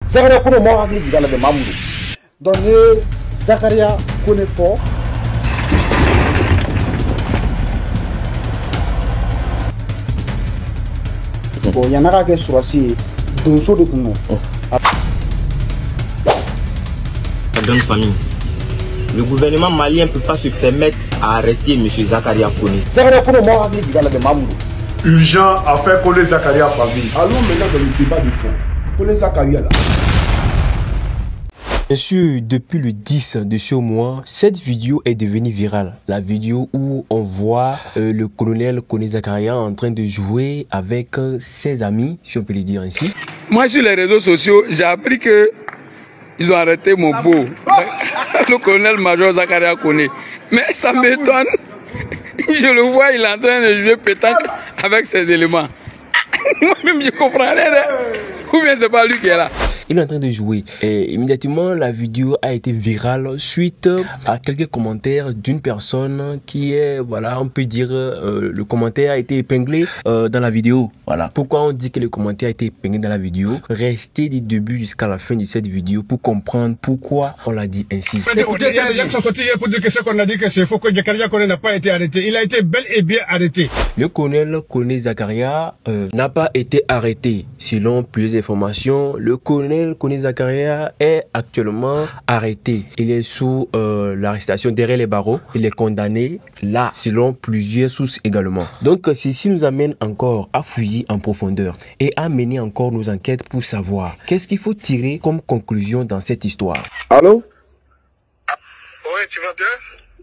Zakaria Kone m'a hakili jigala de Mamoudou. Donc Zakaria Kone fort. Bon, il y en a qui sont assis dans le de Kounou. Dans une famille, le gouvernement malien ne peut pas se permettre d'arrêter M. Zakaria Kone. Zakaria Kone m'a hakili jigala de Mamoudou. Urgent à faire coller Zakaria famille. Allons maintenant dans le débat de fond. Coller Zakaria là. Bien sûr, depuis le 10 de ce mois, cette vidéo est devenue virale. La vidéo où on voit le colonel Kone Zakaria en train de jouer avec ses amis, si on peut le dire ainsi. Moi, sur les réseaux sociaux, j'ai appris que ils ont arrêté mon beau, le colonel-major Zakaria Kone. Mais ça m'étonne. Je le vois, il est en train de jouer pétanque avec ses éléments. Moi-même, je comprends rien. Ou bien c'est pas lui qui est là. Il est en train de jouer et immédiatement la vidéo a été virale suite à quelques commentaires d'une personne qui est, voilà, on peut dire, le commentaire a été épinglé dans la vidéo. Voilà. Pourquoi on dit que le commentaire a été épinglé dans la vidéo? Restez du début jusqu'à la fin de cette vidéo pour comprendre pourquoi on l'a dit ainsi. Écoutez, il y a des gens qui sont sortis hier pour dire que ce qu'on a dit que c'est faux, que Zakaria Kone n'a pas été arrêté. Il a été bel et bien arrêté. Le colonel Kone Zakaria n'a pas été arrêté. Selon plusieurs informations, le colonel Kone Zakaria est actuellement arrêté. Il est sous l'arrestation derrière les barreaux. Il est condamné là, selon plusieurs sources également. Donc, ceci nous amène encore à fouiller en profondeur et à mener encore nos enquêtes pour savoir qu'est-ce qu'il faut tirer comme conclusion dans cette histoire. Allô? Oui, tu vas bien?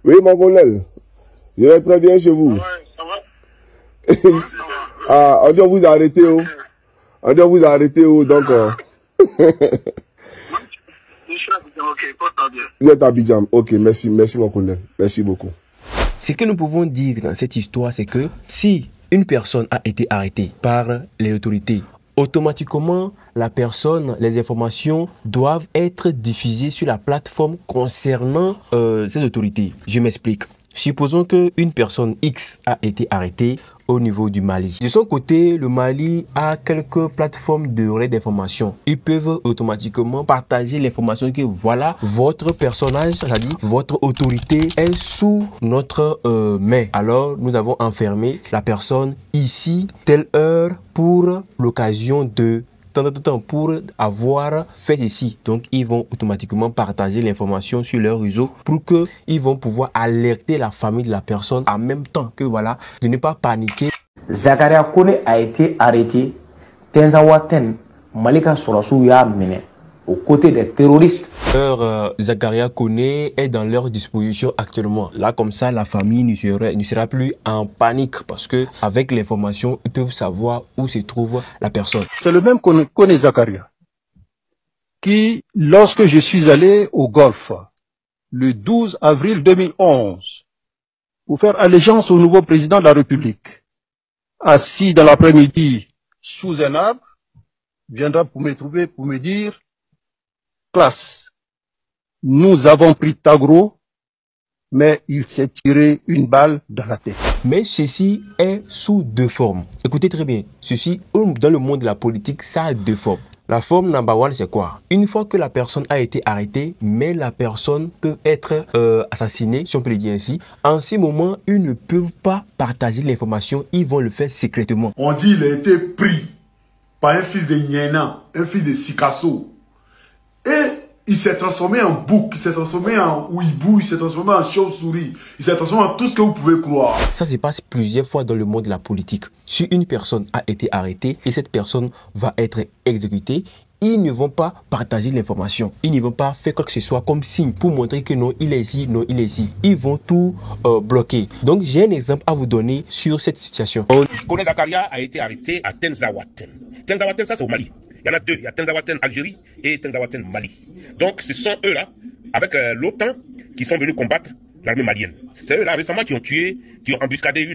Oui, mon colonel. Je vais très bien chez vous. Ouais, ça va? Ah, on doit vous arrêter, oh. On doit vous arrêter, oh, donc... Ok, pas bien. Vous êtes à Abidjan. Ok, merci, merci mon colonel. Merci beaucoup. Ce que nous pouvons dire dans cette histoire, c'est que si une personne a été arrêtée par les autorités, automatiquement, la personne, les informations doivent être diffusées sur la plateforme concernant ces autorités. Je m'explique. Supposons qu'une personne X a été arrêtée au niveau du Mali. De son côté, le Mali a quelques plateformes de relais d'information. Ils peuvent automatiquement partager l'information que voilà, votre personnage, c'est-à-dire votre autorité est sous notre main. Alors, nous avons enfermé la personne ici, telle heure, pour l'occasion de pour avoir fait ici. Donc, ils vont automatiquement partager l'information sur leur réseau pour qu'ils vont pouvoir alerter la famille de la personne en même temps que, voilà, de ne pas paniquer. Zakaria Kone a été arrêté. Tenzawaten, Malika Sorasou y'a mené aux côtés des terroristes. Zakaria Kone est dans leur disposition actuellement. Là, comme ça, la famille ne sera plus en panique parce que avec l'information, ils peuvent savoir où se trouve la personne. C'est le même Kone Zakaria qui, lorsque je suis allé au Golfe, le 12 avril 2011, pour faire allégeance au nouveau président de la République, assis dans l'après-midi sous un arbre, viendra pour me trouver, pour me dire: classe, nous avons pris Tagro, mais il s'est tiré une balle dans la tête. Mais ceci est sous deux formes. Écoutez très bien, ceci, dans le monde de la politique, ça a deux formes. La forme number one, c'est quoi? Une fois que la personne a été arrêtée, mais la personne peut être assassinée, si on peut le dire ainsi, en ce moment, ils ne peuvent pas partager l'information, ils vont le faire secrètement. On dit qu'il a été pris par un fils de Nyena, un fils de Sikasso. Et il s'est transformé en bouc, il s'est transformé en ouibou, il s'est transformé en chauve-souris, il s'est transformé en tout ce que vous pouvez croire. Ça se passe plusieurs fois dans le monde de la politique. Si une personne a été arrêtée et cette personne va être exécutée, ils ne vont pas partager l'information. Ils ne vont pas faire quoi que ce soit comme signe pour montrer que non, il est ici, non, il est ici. Ils vont tout bloquer. Donc, j'ai un exemple à vous donner sur cette situation. Kone Zakaria a été arrêté à Tenzawaten. Tenzawaten, ça c'est au Mali. Il y en a deux. Il y a Tenzawaten Algérie et Tenzawaten Mali. Donc, ce sont eux-là, avec l'OTAN, qui sont venus combattre l'armée malienne. C'est eux-là, récemment, qui ont embuscadé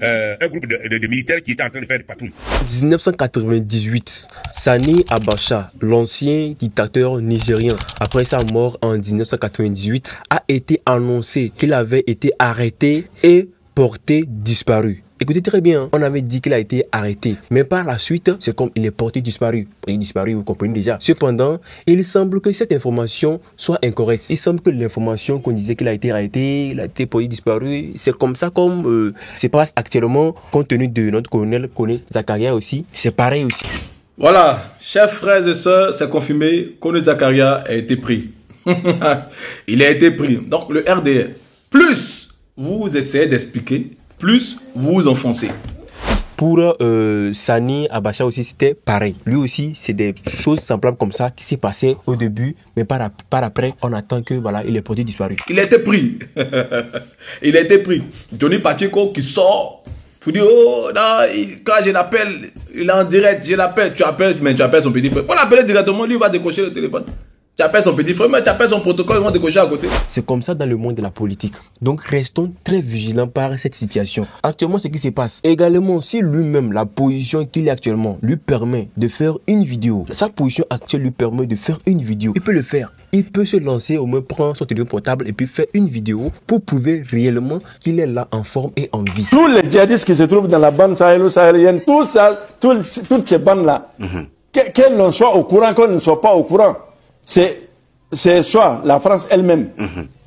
un groupe de militaires qui étaient en train de faire des patrouilles. En 1998, Sani Abacha, l'ancien dictateur nigérien, après sa mort en 1998, a été annoncé qu'il avait été arrêté et porté disparu. Écoutez très bien, on avait dit qu'il a été arrêté. Mais par la suite, c'est comme il est porté disparu. Il est disparu, vous comprenez déjà. Cependant, il semble que cette information soit incorrecte. Il semble que l'information qu'on disait qu'il a été arrêté, il a été porté disparu, c'est comme ça comme se passe actuellement, compte tenu de notre colonel Kone Zakaria aussi. C'est pareil aussi. Voilà, chers frères et sœurs, c'est confirmé, Kone Zakaria a été pris. Il a été pris. Donc le RDR, plus vous essayez d'expliquer, plus vous vous enfoncez. Pour Sani Abacha aussi, c'était pareil. Lui aussi, c'est des choses semblables comme ça qui s'est passé au début, mais par après, on attend que voilà, il est porté disparu. Il a été pris. Il a été pris. Johnny Pacheco qui sort. Vous dites, oh, non, quand je l'appelle, il est en direct, je l'appelle, tu appelles, mais tu appelles son petit frère. Il faut l'appeler directement, lui il va décocher le téléphone. Tu appelles son petit frère, mais tu appelles son protocole, ils vont décocher à côté. C'est comme ça dans le monde de la politique. Donc restons très vigilants par cette situation. Actuellement, ce qui se passe. Également, si lui-même, la position qu'il est actuellement, lui permet de faire une vidéo, sa position actuelle lui permet de faire une vidéo, il peut le faire. Il peut se lancer, au moins prendre son téléphone portable et puis faire une vidéo pour prouver réellement qu'il est là en forme et en vie. Tous les djihadistes qui se trouvent dans la bande sahélo-sahélienne, toutes ces bandes-là, qu'elles ne soient au courant, qu'elles ne soient pas au courant, c'est soit la France elle-même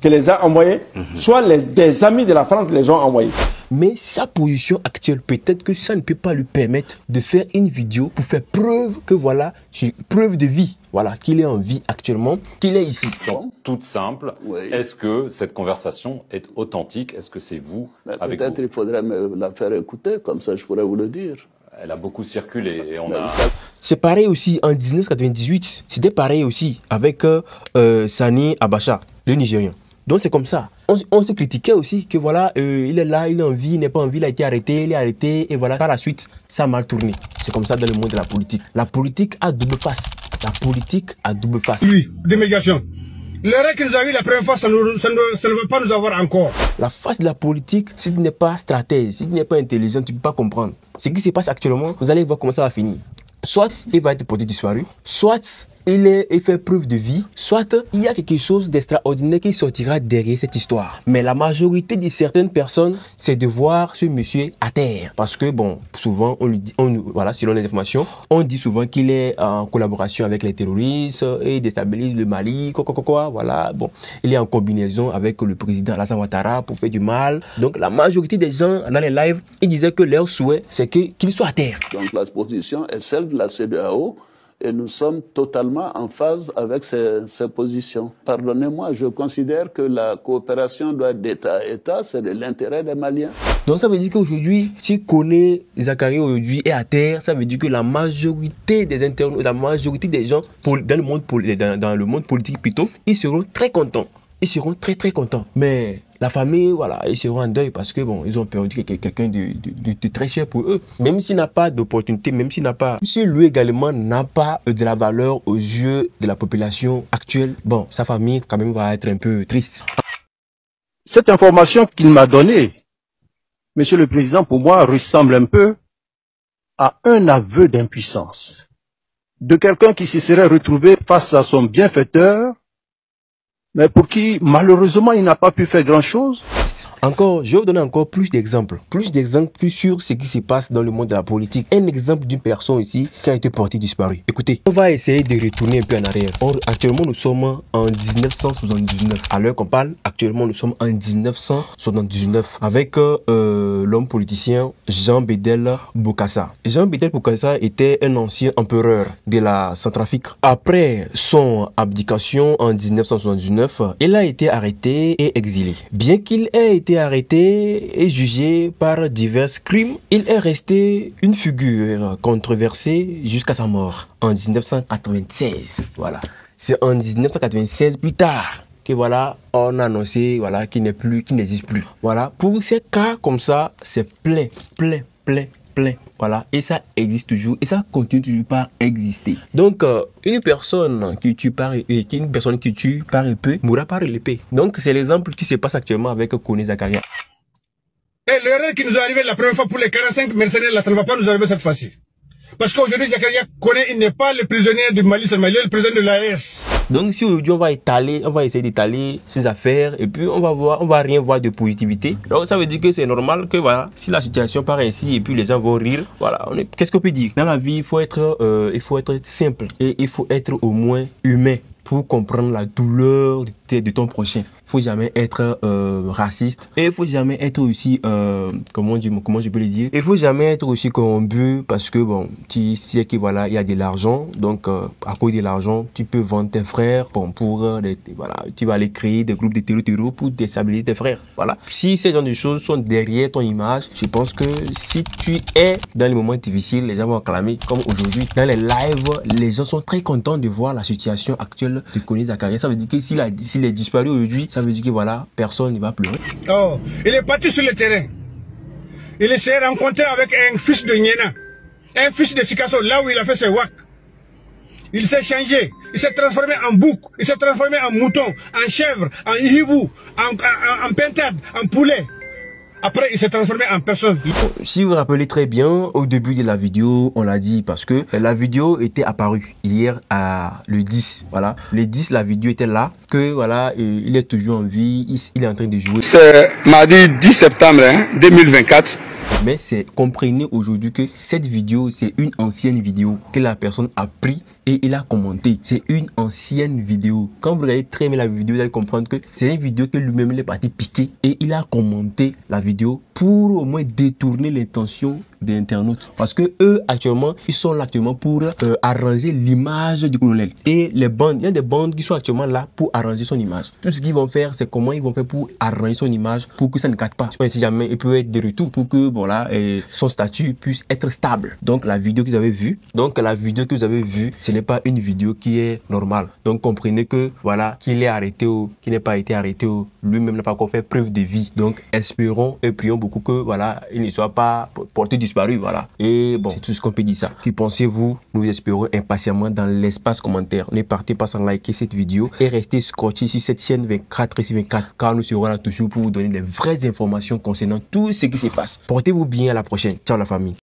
qui les a envoyés, soit des amis de la France qui les ont envoyés. Mais sa position actuelle, peut-être que ça ne peut pas lui permettre de faire une vidéo pour faire preuve que voilà, preuve de vie, voilà, qu'il est en vie actuellement, qu'il est ici. Donc, toute simple, oui. Est-ce que cette conversation est authentique? Est-ce que c'est vous avec peut-être il faudrait me la faire écouter, comme ça je pourrais vous le dire. Elle a beaucoup circulé et on a... C'est pareil aussi en 1998, c'était pareil aussi avec Sani Abacha, le Nigérien. Donc c'est comme ça. On se critiquait aussi que voilà, il est là, il est en vie, il n'est pas en vie, il a été arrêté, il est arrêté, et voilà, par la suite, ça a mal tourné. C'est comme ça dans le monde de la politique. La politique a double face. La politique a double face. Oui, démégation. L'erreur que nous avons eu la première fois, ça ne va pas nous avoir encore. La face de la politique, si tu n'es pas stratège, si tu n'es pas intelligent, tu ne peux pas comprendre. Ce qui se passe actuellement, vous allez voir comment ça va finir. Soit il va être porté disparu, soit il fait preuve de vie, soit il y a quelque chose d'extraordinaire qui sortira derrière cette histoire. Mais la majorité de certaines personnes, c'est de voir ce monsieur à terre. Parce que bon, souvent, on lui dit, voilà, selon les informations, on dit souvent qu'il est en collaboration avec les terroristes et déstabilise le Mali, voilà. Bon, il est en combinaison avec le président Alassane Ouattara pour faire du mal. Donc la majorité des gens dans les lives, ils disaient que leur souhait, c'est qu'il soit à terre. Donc la position est celle de la CEDEAO. Et nous sommes totalement en phase avec ces positions. Pardonnez-moi, je considère que la coopération doit être d'État à État, c'est de l'intérêt des Maliens. Donc ça veut dire qu'aujourd'hui, si Kone Zakaria aujourd'hui est à terre, ça veut dire que la majorité des internautes, la majorité des gens dans le monde politique plutôt, ils seront très contents. Ils seront très contents. Mais la famille, voilà, ils seront en deuil parce que bon, ils ont perdu quelqu'un de très cher pour eux. Même s'il n'a pas d'opportunité, même s'il n'a pas, si lui également n'a pas de la valeur aux yeux de la population actuelle, bon, sa famille quand même va être un peu triste. Cette information qu'il m'a donnée, Monsieur le Président, pour moi, ressemble un peu à un aveu d'impuissance de quelqu'un qui se serait retrouvé face à son bienfaiteur, mais pour qui, malheureusement, il n'a pas pu faire grand-chose. Encore, je vais vous donner encore plus d'exemples. Plus sur ce qui se passe dans le monde de la politique. Un exemple d'une personne ici qui a été portée disparue. Écoutez, on va essayer de retourner un peu en arrière. Actuellement, nous sommes en 1979. À l'heure qu'on parle, actuellement, nous sommes en 1979. Avec l'homme politicien Jean Bédel Bokassa. Jean Bédel Bokassa était un ancien empereur de la Centrafrique. Après son abdication en 1979, il a été arrêté et exilé. Bien qu'il ait été arrêté et jugé par divers crimes, il est resté une figure controversée jusqu'à sa mort en 1996. Voilà. C'est en 1996 plus tard que voilà, on a annoncé voilà, qu'il n'existe plus. Voilà. Pour ces cas comme ça, c'est plein. Voilà, et ça existe toujours et ça continue toujours par exister. Donc, une personne qui tue par épée mourra par l'épée. Donc, c'est l'exemple qui se passe actuellement avec Kone Zakaria. Et l'erreur qui nous est arrivée la première fois pour les 45 mercenaires, là, ça ne va pas nous arriver cette fois-ci. Parce qu'aujourd'hui, Zakaria Kone, il n'est pas le prisonnier du Mali, c'est le prisonnier de l'AES. Donc si aujourd'hui on va essayer d'étaler ses affaires et puis on va rien voir de positivité. Donc ça veut dire que c'est normal que voilà, si la situation part ainsi et puis les gens vont rire, voilà, qu'est-ce qu'on peut dire? Dans la vie, il faut être simple et il faut être au moins humain pour comprendre la douleur de ton prochain. Il faut jamais être raciste et il faut jamais être aussi comment je peux le dire, il faut jamais être aussi corrompu parce que bon, tu sais que voilà, il y a de l'argent, donc à cause de l'argent tu peux vendre tes frères, bon, pour voilà, tu vas aller créer des groupes de terror pour déstabiliser tes frères. Voilà, si ces genres de choses sont derrière ton image, je pense que si tu es dans les moments difficiles, les gens vont acclamer. Comme aujourd'hui dans les lives, les gens sont très contents de voir la situation actuelle de Kone Zakaria. Ça veut dire que s'il est disparu aujourd'hui, ça veut dire que voilà, personne ne va pleurer. Oh, il est parti sur le terrain. Il s'est rencontré avec un fils de Nyena, un fils de Sikasso, là où il a fait ses wak. Il s'est changé, il s'est transformé en bouc, il s'est transformé en mouton, en chèvre, en hibou, en pintade, en poulet. Après, il s'est transformé en personne. Si vous vous rappelez très bien, au début de la vidéo, on l'a dit parce que la vidéo était apparue hier à le 10. Voilà, le 10, la vidéo était là, que voilà, il est toujours en vie, il est en train de jouer. C'est mardi 10 septembre 2024. Mais comprenez aujourd'hui que cette vidéo, c'est une ancienne vidéo que la personne a pris et il a commenté. C'est une ancienne vidéo. Quand vous regardez très bien la vidéo, vous allez comprendre que c'est une vidéo que lui-même il est parti piquer et il a commenté la vidéo pour au moins détourner l'intention des internautes. Parce que eux, actuellement, ils sont là actuellement pour arranger l'image du colonel. Et les bandes, il y a des bandes qui sont actuellement là pour arranger son image. Tout ce qu'ils vont faire, c'est comment ils vont faire pour arranger son image pour que ça ne gâte pas. Si jamais il peut être de retour pour que voilà, son statut puisse être stable. Donc la vidéo que vous avez vue, ce n'est pas une vidéo qui est normale. Donc comprenez que voilà, qu'il est arrêté ou qu'il n'ait pas été arrêté ou lui-même n'a pas encore fait preuve de vie. Donc espérons et prions beaucoup que voilà, il ne soit pas porté disparu. Voilà. Et bon, c'est tout ce qu'on peut dire ça. Que pensez-vous? Nous espérons impatiemment dans l'espace commentaire. Ne partez pas sans liker cette vidéo et restez scotché sur cette chaîne 24/24 car nous serons là toujours pour vous donner des vraies informations concernant tout ce qui se passe. Portez-vous bien, à la prochaine. Ciao la famille.